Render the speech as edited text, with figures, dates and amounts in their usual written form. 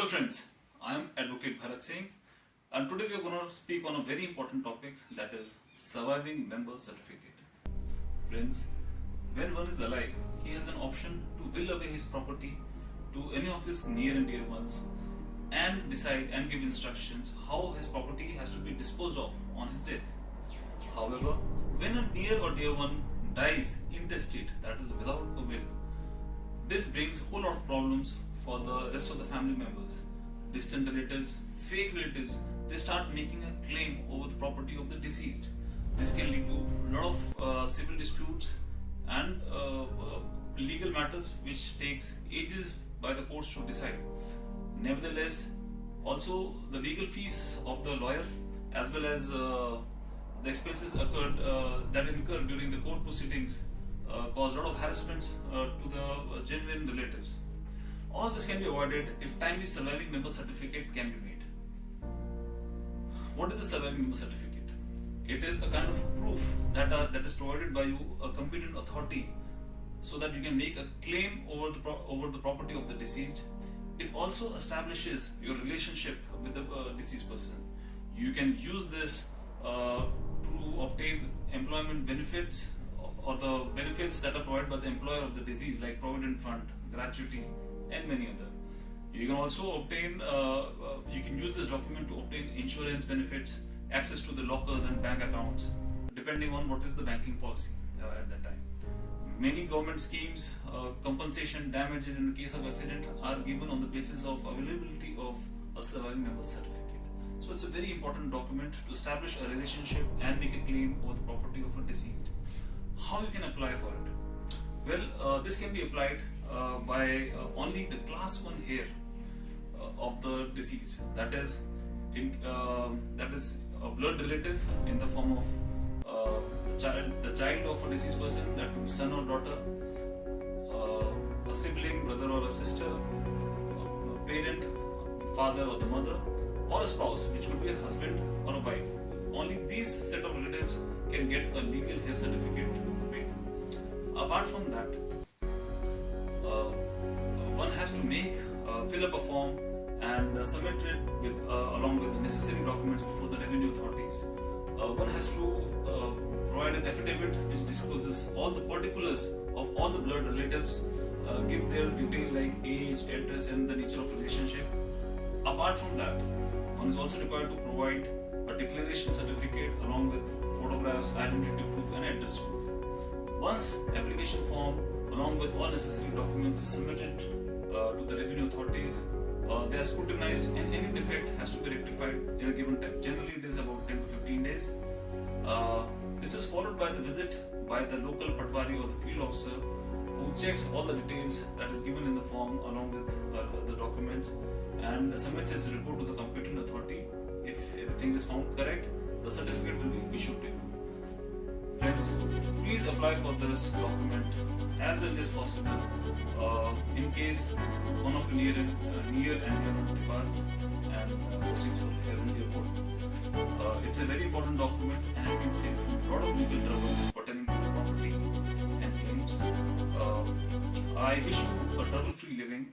Hello friends, I am Advocate Bharat Singh and today we are going to speak on a very important topic, that is surviving member certificate. Friends, when one is alive, he has an option to will away his property to any of his near and dear ones and decide and give instructions how his property has to be disposed of on his death. However, when a near or dear one dies intestate, that is without a will, this brings a whole lot of problems for the rest of the family members. Distant relatives, fake relatives, they start making a claim over the property of the deceased. This can lead to a lot of civil disputes and legal matters which takes ages by the courts to decide. Nevertheless, also the legal fees of the lawyer as well as the expenses that incur during the court proceedings cause a lot of harassments to the genuine relatives. All this can be avoided if timely surviving member certificate can be made. What is a surviving member certificate? It is a kind of proof that is provided by you, a competent authority, so that you can make a claim over the property of the deceased. It also establishes your relationship with the deceased person. You can use this to obtain employment benefits or the benefits that are provided by the employer of the deceased, like provident fund, gratuity, and many other. You can also obtain, you can use this document to obtain insurance benefits, access to the lockers and bank accounts, depending on what is the banking policy at that time. Many government schemes, compensation damages in the case of accident are given on the basis of availability of a surviving member certificate. So it's a very important document to establish a relationship and make a claim over the property of a deceased. How you can apply for it? Well, this can be applied by only the class 1 heir of the deceased, that is a blood relative in the form of the child of a deceased person, that could be son or daughter, a sibling, brother or a sister, a parent, father or the mother, or a spouse, which could be a husband or a wife. Only these set of relatives can get a legal heir certificate made. Apart from that, one has to fill up a form and submit it along with the necessary documents before the revenue authorities. One has to provide an affidavit which discloses all the particulars of all the blood relatives, give their detail like age, address, and the nature of relationship. Apart from that, one is also required to provide a declaration certificate along with photographs, identity proof, and address proof. Once application form along with all necessary documents is submitted to the revenue authorities, they are scrutinized and any defect has to be rectified in a given time. Generally, it is about 10 to 15 days. This is followed by the visit by the local patwari or the field officer, who checks all the details that is given in the form along with the documents and submits his report to the competent authority. If everything is found correct, the certificate will be issued to you. Friends, please apply for this document as early as possible in case one of your near and dear one departs and proceeds for heaven the abode. It's a very important document and it can save you a lot of legal troubles pertaining to the property and claims. I wish you a trouble-free living.